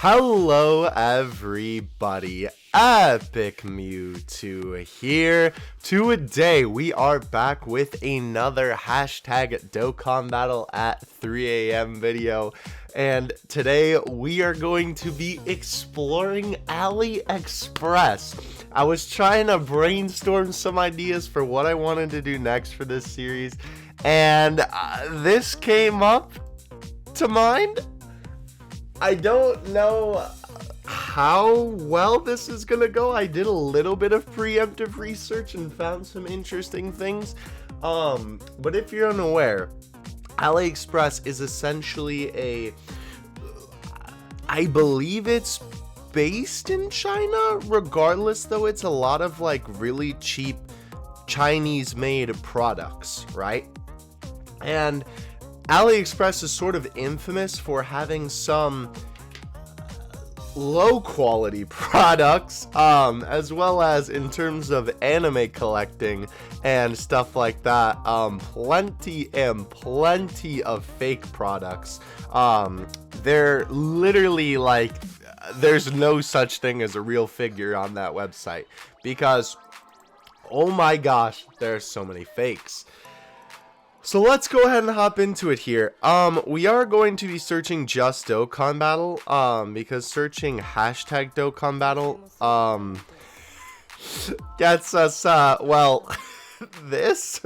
Hello everybody, Epic Mewtwo here. Today we are back with another hashtag Dokkan battle at 3 a.m. video. And today we are going to be exploring AliExpress. I was trying to brainstorm some ideas for what I wanted to do next for this series, and this came up to mind. I don't know how well this is gonna go. I did a little bit of preemptive research and found some interesting things. But if you're unaware, AliExpress is essentially I believe it's based in China. Regardless, though, it's a lot of like really cheap Chinese-made products, right? And AliExpress is sort of infamous for having some low quality products, as well as in terms of anime collecting and stuff like that, plenty of fake products. They're literally like, there's no such thing as a real figure on that website because, oh my gosh, there's so many fakes. So let's go ahead and hop into it here. We are going to be searching just Dokkan battle, because searching hashtag Dokkan battle, gets us, well, this,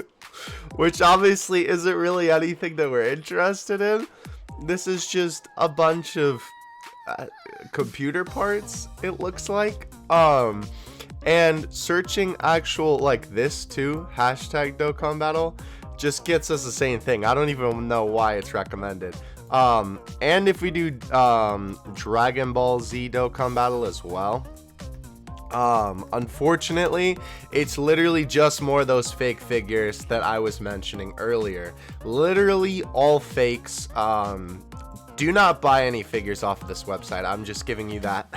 which obviously isn't really anything that we're interested in. This is just a bunch of computer parts, it looks like. And searching actual, like this too, hashtag Dokkan battle, just gets us the same thing. I don't even know why it's recommended. And if we do Dragon Ball Z Dokkan battle as well, unfortunately it's literally just more of those fake figures that I was mentioning earlier. Literally all fakes. Do not buy any figures off of this website. I'm just giving you that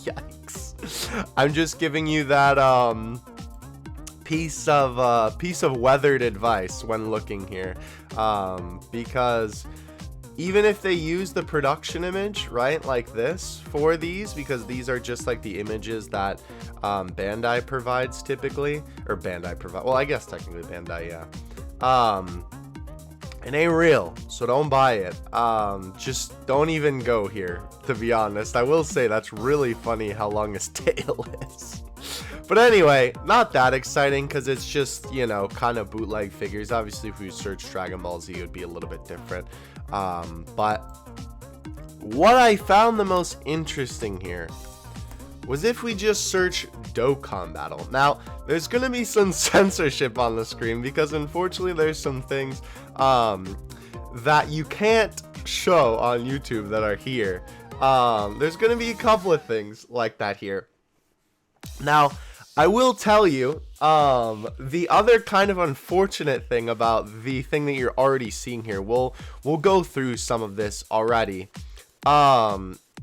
yikes. I'm just giving you that piece of weathered advice when looking here, because even if they use the production image, right, like this for these, because these are just like the images that Bandai provides typically, or Bandai provide, well, I guess technically Bandai, yeah, it ain't real, so don't buy it. Just don't even go here, to be honest. I will say that's really funny how long his tail is. But anyway, not that exciting because it's just, you know, kind of bootleg figures. Obviously, if we search Dragon Ball Z, it would be a little bit different. But what I found the most interesting here was if we just search Dokkan battle. Now, there's going to be some censorship on the screen because unfortunately there's some things that you can't show on YouTube that are here. There's going to be a couple of things like that here. Now, I will tell you, the other kind of unfortunate thing about the thing that you're already seeing here, we'll go through some of this already,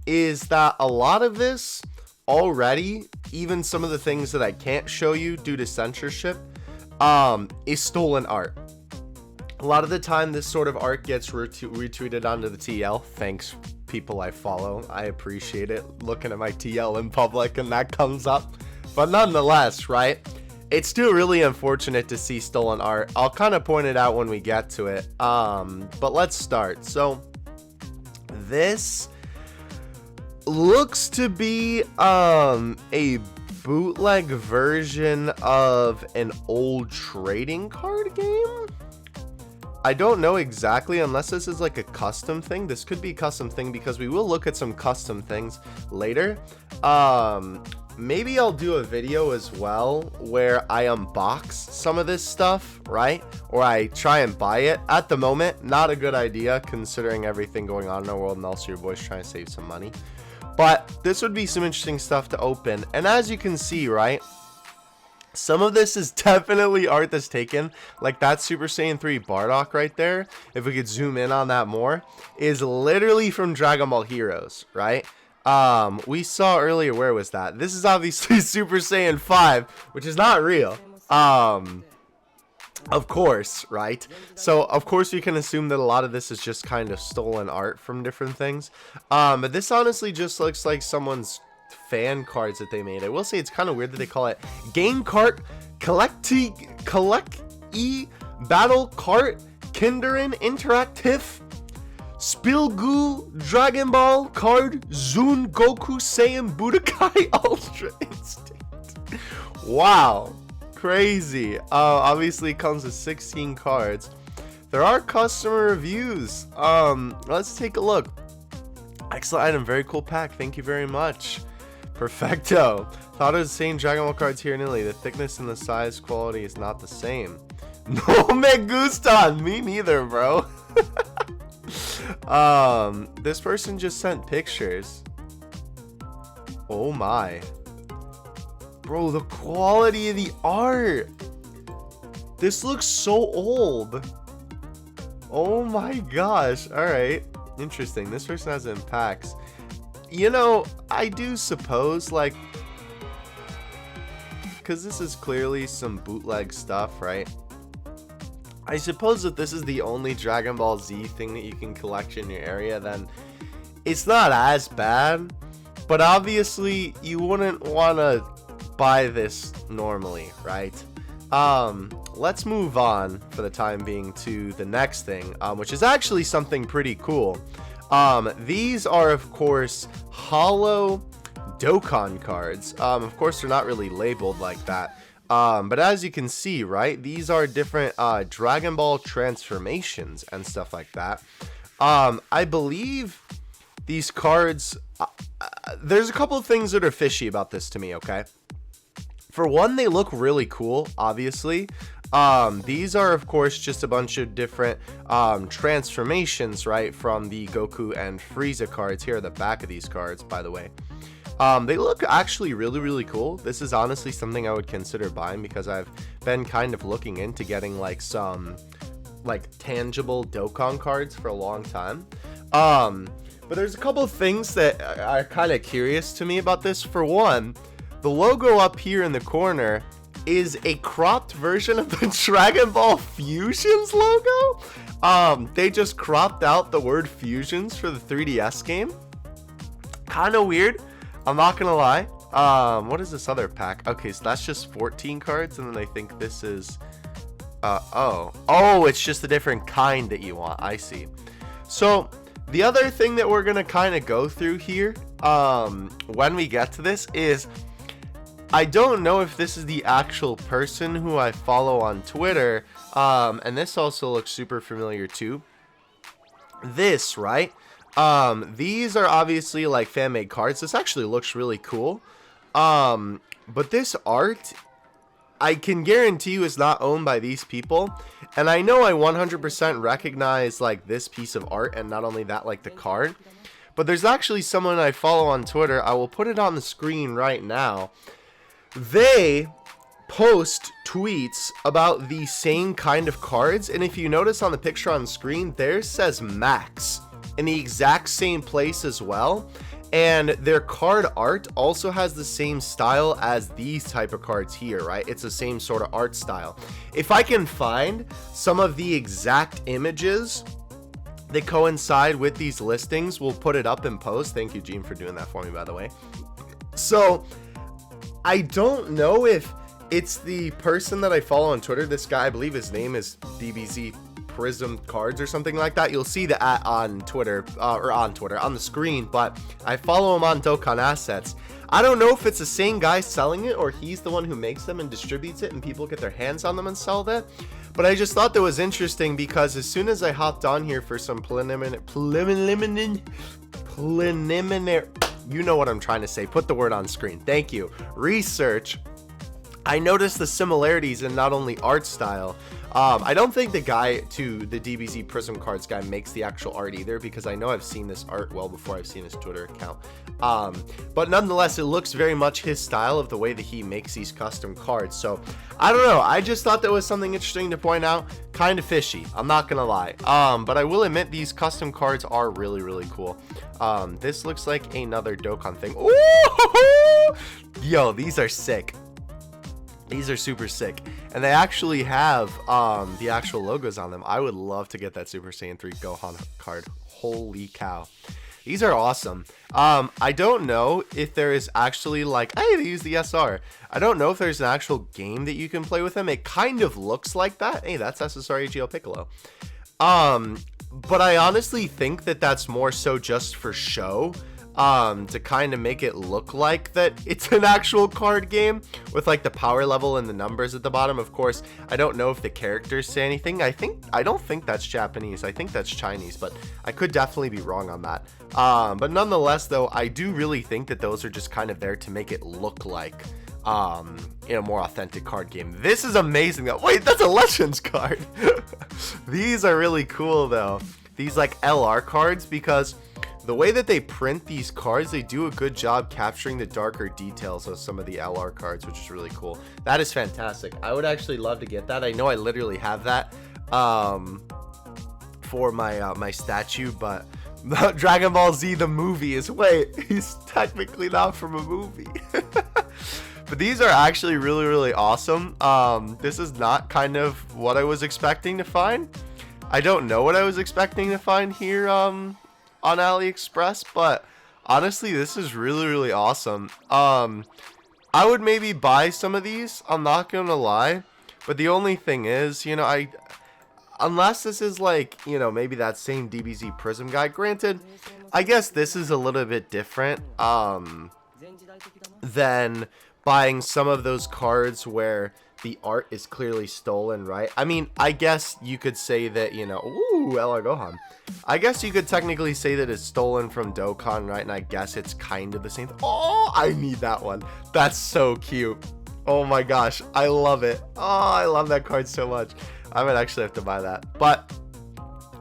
is that a lot of this already, even some of the things that I can't show you due to censorship, is stolen art. A lot of the time, this sort of art gets retweeted onto the TL. Thanks, people I follow. I appreciate it. Looking at my TL in public and that comes up. But nonetheless, right, it's still really unfortunate to see stolen art. I'll kind of point it out when we get to it. But let's start. So this looks to be a bootleg version of an old trading card game. I don't know exactly, unless this is like a custom thing. This could be a custom thing because we will look at some custom things later. Maybe I'll do a video as well where I unbox some of this stuff, right? Or I try and buy it. At the moment, not a good idea considering everything going on in our world and also your boys trying to save some money. But this would be some interesting stuff to open. And as you can see, right, some of this is definitely art that's taken. Like that Super Saiyan 3 Bardock right there, if we could zoom in on that more, is literally from Dragon Ball Heroes, right? We saw earlier, where was that? This is obviously Super Saiyan 5, which is not real. Of course, right? So, of course, you can assume that a lot of this is just kind of stolen art from different things. But this honestly just looks like someone's fan cards that they made. I will say it's kind of weird that they call it Game Cart Collect Battle Cart Kinderen Interactive Spilgu Dragon Ball Card Zun Goku Saiyan Budokai Ultra Instinct. Wow. Crazy. Obviously it comes with 16 cards. There are customer reviews. Let's take a look. Excellent item, very cool pack, thank you very much. Perfecto. Thought it was the same Dragon Ball cards here in Italy. The thickness and the size quality is not the same. No me gustan. Me neither, bro. This person just sent pictures. Oh my. Bro, the quality of the art. This looks so old. Oh my gosh. Alright. Interesting. This person has it in packs. You know, I do suppose, like, because this is clearly some bootleg stuff, right? I suppose if this is the only Dragon Ball Z thing that you can collect in your area, then it's not as bad. But obviously, you wouldn't want to buy this normally, right? Let's move on for the time being to the next thing, which is actually something pretty cool. These are, of course, hollow Dokkan cards. Of course, they're not really labeled like that. But as you can see, right, these are different Dragon Ball transformations and stuff like that. I believe these cards, there's a couple of things that are fishy about this to me, okay? For one, they look really cool, obviously. These are, of course, just a bunch of different transformations, right, from the Goku and Frieza cards. Here are the back of these cards, by the way. They look actually really, really cool. This is honestly something I would consider buying because I've been kind of looking into getting like some like tangible Dokkan cards for a long time. But there's a couple of things that are kind of curious to me about this. For one, the logo up here in the corner is a cropped version of the Dragon Ball Fusions logo. They just cropped out the word Fusions for the 3DS game. Kind of weird. I'm not gonna lie. What is this other pack? Okay, so that's just 14 cards, and then I think this is oh, it's just a different kind that you want. I see. So the other thing that we're gonna kind of go through here when we get to this is I don't know if this is the actual person who I follow on Twitter, and this also looks super familiar too. This, right? These are obviously like fan-made cards. This actually looks really cool. But this art, I can guarantee you is not owned by these people. And I know I 100% recognize like this piece of art, and not only that, like the card. But there's actually someone I follow on Twitter. I will put it on the screen right now. They post tweets about the same kind of cards, and if you notice on the picture on the screen, theirs says Max in the exact same place as well, and their card art also has the same style as these type of cards here, right? It's the same sort of art style. If I can find some of the exact images that coincide with these listings, we'll put it up in post. Thank you, Gene, for doing that for me, by the way. So I don't know if it's the person that I follow on Twitter. This guy, I believe his name is DBZ Prism Cards or something like that. You'll see the at on Twitter, on the screen, but I follow him on Dokkan Assets. I don't know if it's the same guy selling it or he's the one who makes them and distributes it and people get their hands on them and sell that. But I just thought that was interesting because as soon as I hopped on here for some preliminary, you know what I'm trying to say, put the word on screen, thank you, research, I noticed the similarities in not only art style. I don't think the guy to the DBZ Prism Cards guy makes the actual art either, because I know I've seen this art well before I've seen his Twitter account. But nonetheless, it looks very much his style of the way that he makes these custom cards. So I don't know. I just thought that was something interesting to point out. Kind of fishy, I'm not gonna lie. But I will admit these custom cards are really, really cool. This looks like another Dokkan thing. Ooh! Yo, these are sick. These are super sick, and they actually have the actual logos on them. I would love to get that Super Saiyan 3 Gohan card. Holy cow, these are awesome. I don't know if there is actually, like, hey, they use the SR. I don't know if there's an actual game that you can play with them. It kind of looks like that. Hey, that's SSR AGL Piccolo. But I honestly think that that's more so just for show. To kind of make it look like that it's an actual card game with like the power level and the numbers at the bottom. Of course, I don't know if the characters say anything. I don't think that's Japanese. I think that's Chinese, but I could definitely be wrong on that. But nonetheless, though, I do really think that those are just kind of there to make it look like in a more authentic card game. This is amazing though. Wait, that's a Legends card. These are really cool though. These like LR cards, because the way that they print these cards, they do a good job capturing the darker details of some of the LR cards, which is really cool. That is fantastic. I would actually love to get that. I know I literally have that for my my statue, but Dragon Ball Z the movie is, wait, he's technically not from a movie. But these are actually really, really awesome. This is not kind of what I was expecting to find. I don't know what I was expecting to find here on AliExpress, but honestly, this is really, really awesome. I would maybe buy some of these, I'm not gonna lie, but the only thing is, you know, unless this is like, you know, maybe that same DBZ Prism guy. Granted, I guess this is a little bit different than buying some of those cards where the art is clearly stolen, right? I mean, I guess you could say that, you know, ooh, LR Gohan. I guess you could technically say that it's stolen from Dokkan, right? And I guess it's kind of the same. Oh, I need that one. That's so cute. Oh my gosh, I love it. Oh, I love that card so much. I might actually have to buy that. But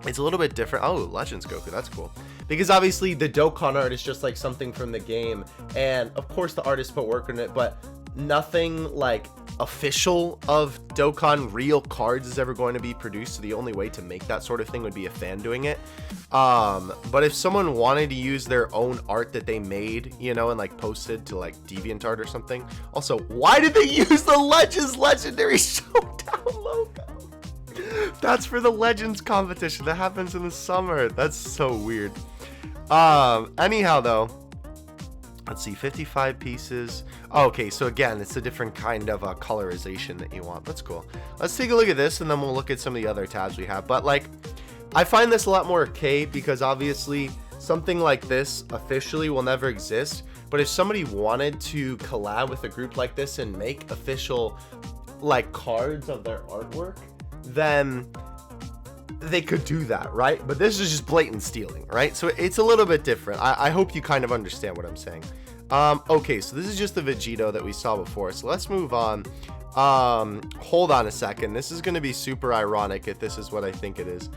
it's a little bit different. Oh, Legends Goku, that's cool. Because obviously the Dokkan art is just like something from the game. And of course the artist put work in it, but nothing like official of Dokkan real cards is ever going to be produced. So the only way to make that sort of thing would be a fan doing it. But if someone wanted to use their own art that they made, you know, and like posted to like DeviantArt or something. Also, why did they use the Legends Legendary Showdown logo? That's for the Legends competition that happens in the summer. That's so weird. Anyhow though, let's see, 55 pieces. Oh, okay, so again, it's a different kind of colorization that you want. That's cool. Let's take a look at this, and then we'll look at some of the other tabs we have. But like, I find this a lot more arcade, because obviously something like this officially will never exist. But if somebody wanted to collab with a group like this and make official like cards of their artwork, then they could do that, right? But this is just blatant stealing, right? So it's a little bit different. I hope you kind of understand what I'm saying. Okay, so this is just the Vegito that we saw before. So let's move on. Hold on a second. This is going to be super ironic if this is what I think it is.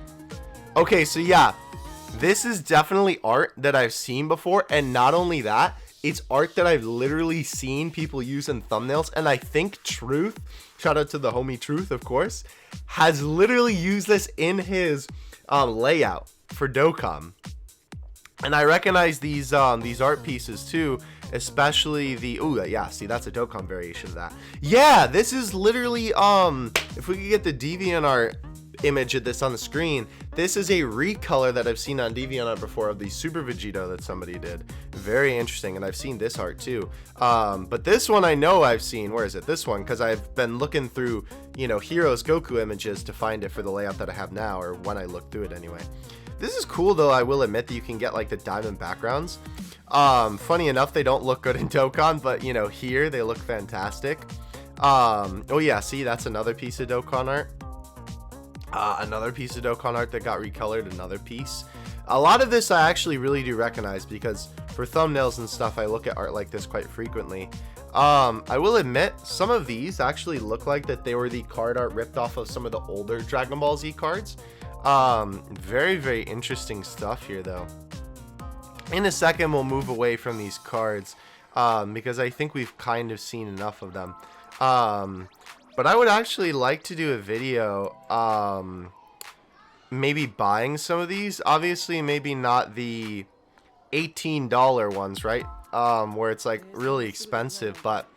Okay, so yeah, this is definitely art that I've seen before. And not only that, it's art that I've literally seen people use in thumbnails. And I think Truth, shout out to the homie Truth, of course, has literally used this in his layout for Dokkan. And I recognize these art pieces too, especially the, oh yeah, see, that's a Dokkan variation of that. Yeah, this is literally, if we could get the DeviantArt image of this on the screen, this is a recolor that I've seen on DeviantArt before of the Super Vegito that somebody did. Very interesting, and I've seen this art too. But this one I know I've seen. Where is it? This one, because I've been looking through, you know, Heroes Goku images to find it for the layout that I have now, or when I look through it anyway. This is cool though. I will admit that you can get like the diamond backgrounds. Funny enough, they don't look good in Dokkan, but you know, here they look fantastic. Oh yeah, see, that's another piece of Dokkan art. Another piece of Dokkan art that got recolored, another piece. A lot of this I actually really do recognize, because for thumbnails and stuff I look at art like this quite frequently. I will admit, some of these actually look like that they were the card art ripped off of some of the older Dragon Ball Z cards. Very, very interesting stuff here, though. In a second, we'll move away from these cards, because I think we've kind of seen enough of them. But I would actually like to do a video, maybe buying some of these. Obviously, maybe not the $18 ones, right? Where it's like really expensive, but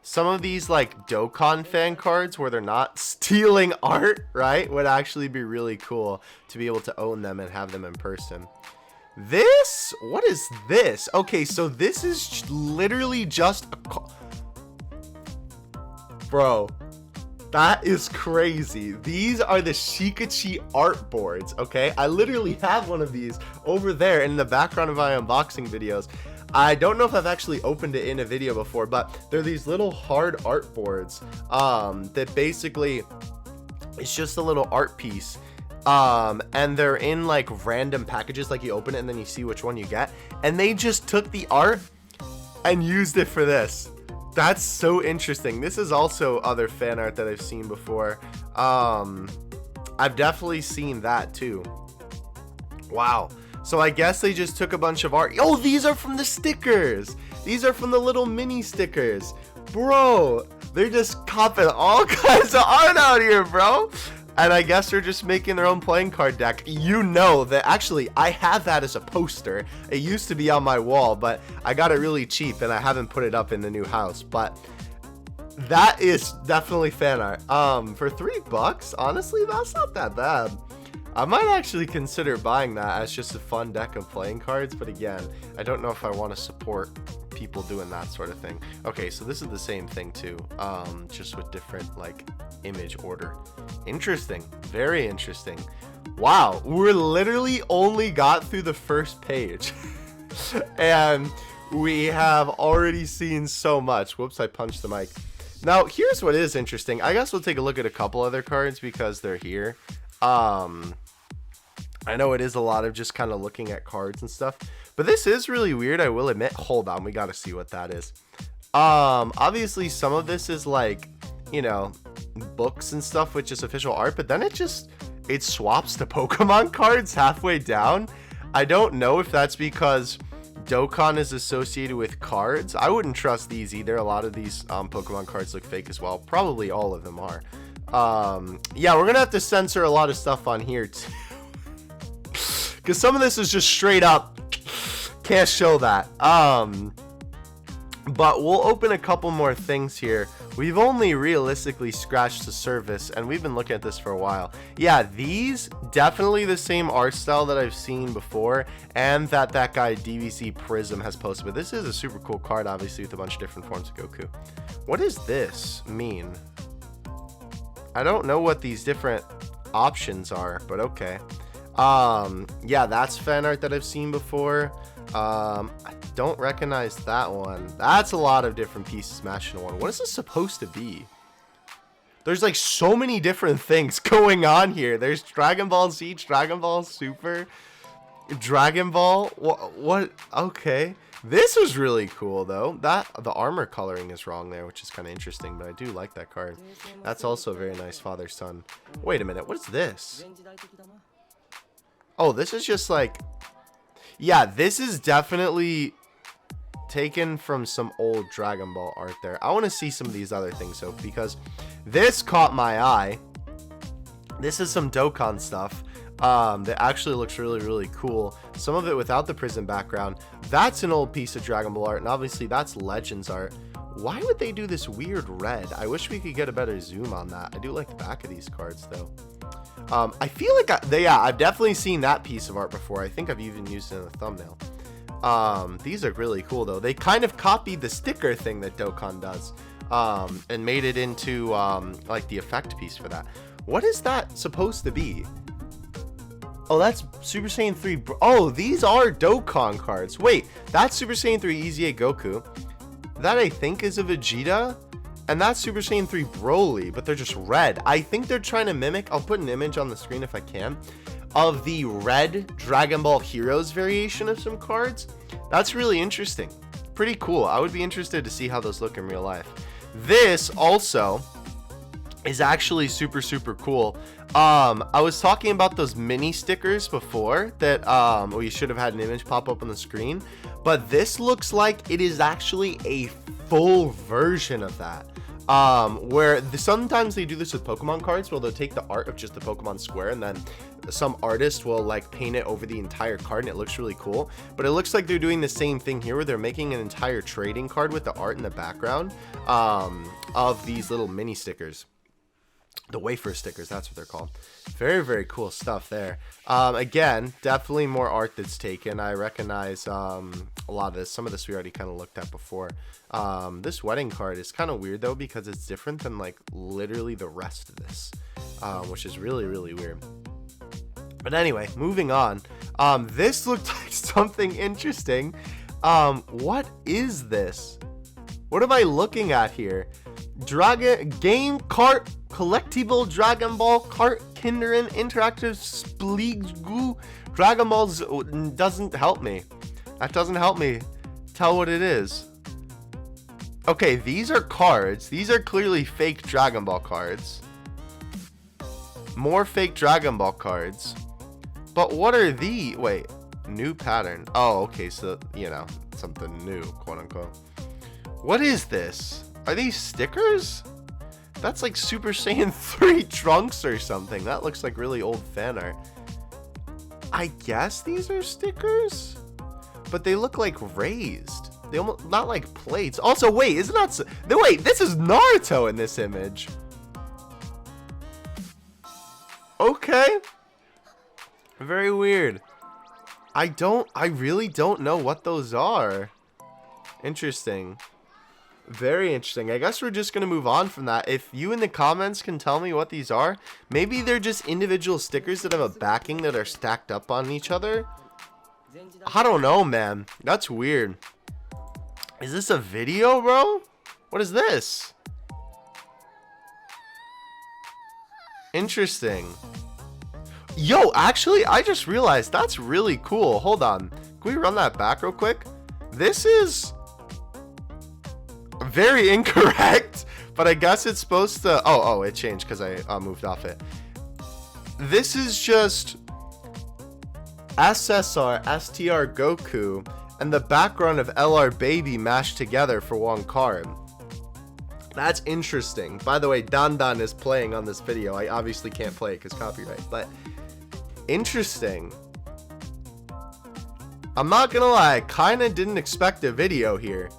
some of these like Dokkan fan cards where they're not stealing art, right, would actually be really cool to be able to own them and have them in person. This, what is this? Okay, so this is literally just a bro, that is crazy. These are the Shikachi art boards, okay? I literally have one of these over there in the background of my unboxing videos. I don't know if I've actually opened it in a video before, but they're these little hard art boards that basically it's just a little art piece, and they're in like random packages. Like you open it and then you see which one you get, and they just took the art and used it for this. That's so interesting. This is also other fan art that I've seen before. I've definitely seen that too. Wow. So I guess they just took a bunch of art. Oh, these are from the stickers. These are from the little mini stickers. Bro, they're just copping all kinds of art out here, bro. And I guess they're just making their own playing card deck. You know that actually I have that as a poster. It used to be on my wall, but I got it really cheap and I haven't put it up in the new house. But that is definitely fan art. For $3, honestly, that's not that bad. I might actually consider buying that as just a fun deck of playing cards, but again, I don't know if I want to support people doing that sort of thing. Okay, so this is the same thing too, just with different like image order. Interesting, very interesting. Wow, we're literally only got through the first page and we have already seen so much. Whoops, I punched the mic. Now here's what is interesting. I guess we'll take a look at a couple other cards because they're here. I know it is a lot of just kind of looking at cards and stuff, but this is really weird, I will admit. Hold on, we got to see what that is. Obviously some of this is like, you know, books and stuff with just official art, but then it swaps to Pokemon cards halfway down. I don't know if that's because Dokkan is associated with cards. I wouldn't trust these either. A lot of these Pokemon cards look fake as well. Probably all of them are. Yeah, we're gonna have to censor a lot of stuff on here too, because some of this is just straight up can't show that. But we'll open a couple more things here. We've only realistically scratched the surface and we've been looking at this for a while. Yeah, these definitely the same art style that I've seen before and that guy DVC Prism has posted, but this is a super cool card, obviously, with a bunch of different forms of Goku. What does this mean? I don't know what these different options are, but okay. Yeah, that's fan art that I've seen before. I don't recognize that one. That's a lot of different pieces smashed into one. What is this supposed to be? There's like so many different things going on here. There's Dragon Ball Z, Dragon Ball Super, Dragon Ball. What? Okay. This was really cool though. The armor coloring is wrong there, which is kind of interesting, but I do like that card. That's also a very nice father-son. Wait a minute, what is this? Oh, this is just like, yeah, this is definitely taken from some old Dragon Ball art there. I want to see some of these other things though, because this caught my eye. This is some Dokkan stuff. That actually looks really, really cool. Some of it without the prism background. That's an old piece of Dragon Ball art, and obviously that's Legends art. Why would they do this weird red? I wish we could get a better zoom on that. I do like the back of these cards though. I feel like I've definitely seen that piece of art before. I think I've even used it in a thumbnail. These are really cool though. They kind of copied the sticker thing that Dokkan does, and made it into like the effect piece for that. What is that supposed to be? Oh, that's Super Saiyan 3. Oh, these are Dokkan cards. Wait, that's Super Saiyan 3 EZA Goku. That I think is a Vegeta. And that's Super Saiyan 3 Broly, but they're just red. I think they're trying to mimic, I'll put an image on the screen if I can, of the red Dragon Ball Heroes variation of some cards. That's really interesting. pretty cool. I would be interested to see how those look in real life. This also is actually super, super cool. I was talking about those mini stickers before that we should have had an image pop up on the screen, but this looks like it is actually a full version of that. Where sometimes they do this with Pokemon cards, where they'll take the art of just the Pokemon square and then some artist will like paint it over the entire card and it looks really cool. But it looks like they're doing the same thing here, where they're making an entire trading card with the art in the background of these little mini stickers. The wafer stickers, that's what they're called. Very, very cool stuff there. Again, definitely more art that's taken. I recognize a lot of this. Some of this we already kind of looked at before. This wedding card is kind of weird though, because it's different than like literally the rest of this, which is really, really weird. But anyway, moving on. This looked like something interesting. What is this? What am I looking at here? Dragon game cart collectible Dragon Ball cart Kinderen interactive Spleegoo Dragon Balls doesn't help me. That doesn't help me tell what it is. Okay, these are cards. These are clearly fake Dragon Ball cards. More fake Dragon Ball cards. But what are the... Wait, new pattern. Oh, okay, so, you know, something new, quote unquote. What is this? Are these stickers? That's like Super Saiyan 3 Trunks or something. That looks like really old fan art. I guess these are stickers? But they look like raised. They almost, not like plates. Also, wait, isn't that... Wait, this is Naruto in this image. Okay. Very weird. I really don't know what those are. Interesting. Very interesting. I guess we're just going to move on from that. If you in the comments can tell me what these are, maybe they're just individual stickers that have a backing that are stacked up on each other. I don't know, man. That's weird. Is this a video, bro? What is this? Interesting. Yo, actually, I just realized that's really cool. Hold on. Can we run that back real quick? This is... very incorrect, but I guess it's supposed to... Oh, it changed because I moved off it. This is just SSR, STR Goku, and the background of LR Baby mashed together for one card. That's interesting. By the way, Dan is playing on this video. I obviously can't play it because copyright, but interesting. I'm not gonna lie, I kind of didn't expect a video here.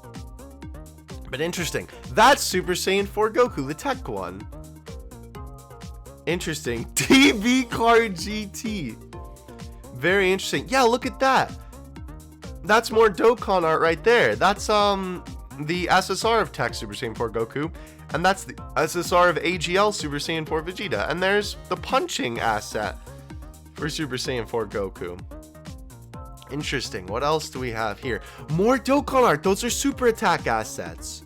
But interesting. That's Super Saiyan 4 Goku, the tech one. Interesting. TV Card GT. Very interesting. Yeah, look at that. That's more Dokkan art right there. That's the SSR of Tech Super Saiyan 4 Goku. And that's the SSR of AGL Super Saiyan 4 Vegeta. And there's the punching asset for Super Saiyan 4 Goku. Interesting. What else do we have here? More Dokkan art. Those are super attack assets.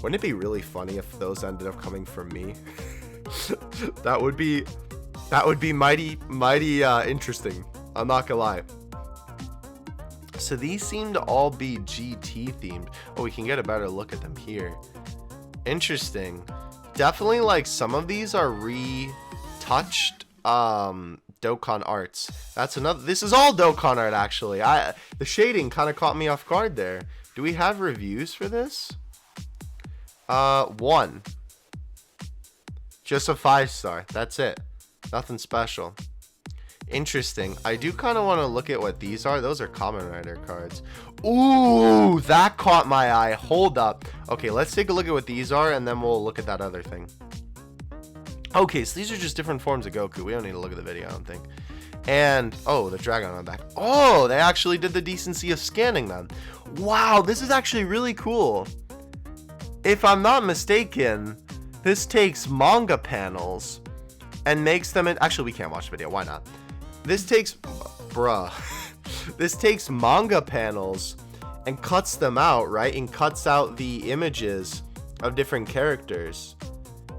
Wouldn't it be really funny if those ended up coming from me? that would be mighty interesting. I'm not gonna lie. So these seem to all be GT themed. Oh, we can get a better look at them here. Interesting. Definitely, like, some of these are retouched Dokkan arts. That's another. This is all Dokkan art, actually. The shading kind of caught me off guard there. Do we have reviews for this? 1. Just a 5-star. That's it. Nothing special. Interesting. I do kind of want to look at what these are. Those are Kamen Rider cards. Ooh, that caught my eye. Hold up. Okay, let's take a look at what these are, and then we'll look at that other thing. Okay, so these are just different forms of Goku. We don't need to look at the video, I don't think. And, oh, the dragon on the back. Oh, they actually did the decency of scanning them. Wow, this is actually really cool. If I'm not mistaken, this takes manga panels and makes them in... Actually, we can't watch the video. Why not? This takes... Bruh. This takes manga panels and cuts them out, right? And cuts out the images of different characters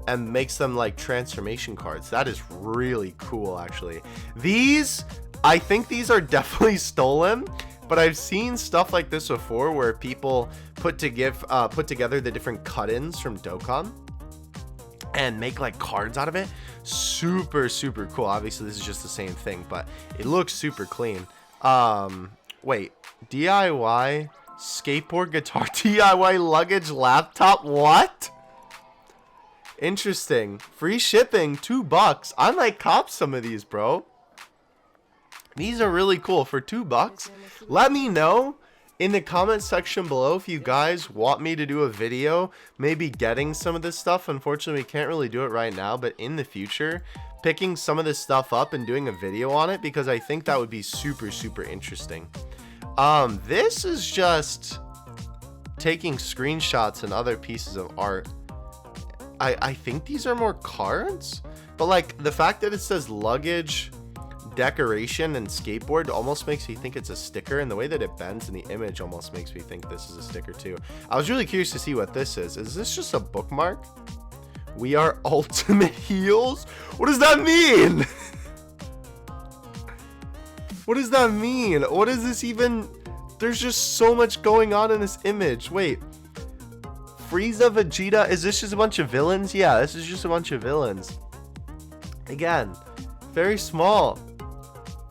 and makes them like transformation cards. That is really cool, actually. These, I think these are definitely stolen. but I've seen stuff like this before where people put together the different cut-ins from Dokkan and make like cards out of it. Super cool. Obviously this is just the same thing, but it looks super clean. Wait, DIY skateboard, guitar, DIY luggage, laptop, what? Interesting. Free shipping, $2. I might cop some of these, bro. These are really cool for $2. Let me know in the comment section below if you guys want me to do a video maybe getting some of this stuff. Unfortunately, we can't really do it right now, but in the future, picking some of this stuff up and doing a video on it, because I think that would be super interesting. This is just taking screenshots and other pieces of art. I think these are more cards, but like the fact that it says luggage, decoration, and skateboard almost makes me think it's a sticker, and the way that it bends in the image almost makes me think this is a sticker too. I was really curious to see what this is. Is this just a bookmark? We are ultimate heels? What does that mean? What does that mean? What is this even? There's just so much going on in this image. Wait, Frieza, Vegeta, is this just a bunch of villains? Yeah, this is just a bunch of villains. Again, very small.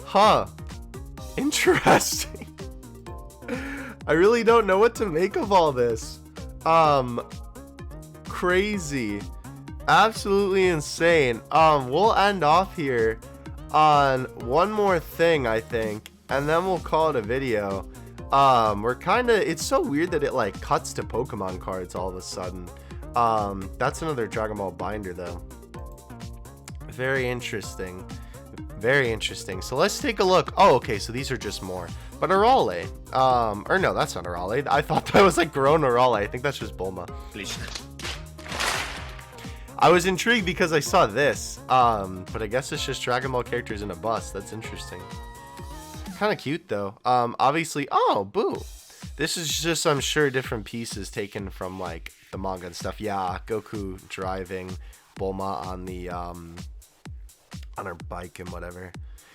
Huh. Interesting. I really don't know what to make of all this. Crazy. Absolutely insane. We'll end off here on one more thing, I think, and then we'll call it a video. It's so weird that it like cuts to Pokemon cards all of a sudden. That's another Dragon Ball binder though. Very interesting. Very interesting. So let's take a look. Oh, okay, so these are just more. But Arale. Or no, that's not Arale. I thought that was like grown Arale. I think that's just Bulma. Please. I was intrigued because I saw this. But I guess it's just Dragon Ball characters in a bus. That's interesting. Kind of cute though. Obviously, oh, boo. This is just, I'm sure, different pieces taken from like the manga and stuff. Yeah, Goku driving, Bulma on the on her bike and whatever.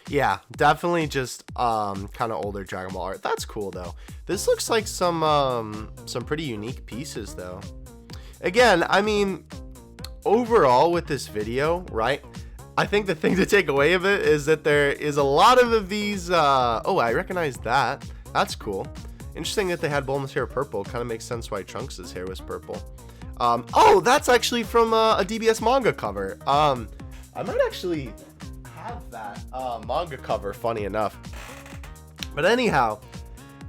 Yeah, definitely just kind of older Dragon Ball art. That's cool though. This looks like some pretty unique pieces though. Again, I mean, overall with this video, right? I think the thing to take away of it is that there is a lot of these. Oh, I recognize that. That's cool. Interesting that they had Bulma's hair purple. Kind of makes sense why Trunks' hair was purple. Oh, that's actually from a DBS manga cover. I might actually have that manga cover, funny enough. But anyhow,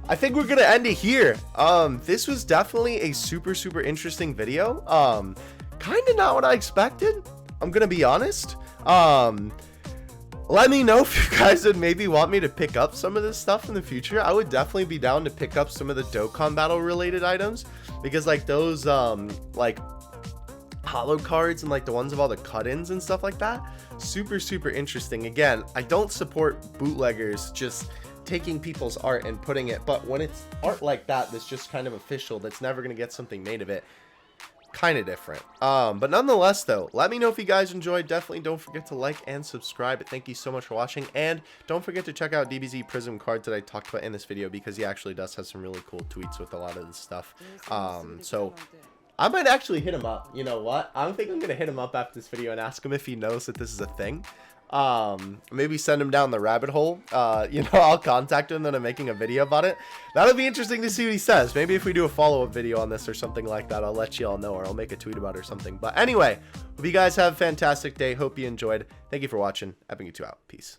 I think we're gonna end it here. This was definitely a super interesting video. Kind of not what I expected, I'm gonna be honest. Let me know if you guys would maybe want me to pick up some of this stuff in the future. I would definitely be down to pick up some of the Dokkan battle related items, because like those like hollow cards and like the ones of all the cut-ins and stuff like that, super interesting. Again, I don't support bootleggers just taking people's art and putting it, but when it's art like that that's just kind of official, that's never gonna get something made of it, kind of different. But nonetheless though, let me know if you guys enjoyed. Definitely don't forget to like and subscribe. Thank you so much for watching, and don't forget to check out DBZ Prism cards that I talked about in this video, because he actually does have some really cool tweets with a lot of this stuff. So I might actually hit him up. You know what? I think I'm gonna hit him up after this video and ask him if he knows that this is a thing. Maybe send him down the rabbit hole. You know, I'll contact him, then I'm making a video about it. That'll be interesting to see what he says. Maybe if we do a follow-up video on this or something like that, I'll let you all know, or I'll make a tweet about it or something. But anyway, hope you guys have a fantastic day. Hope you enjoyed. Thank you for watching. Epping you two out. Peace.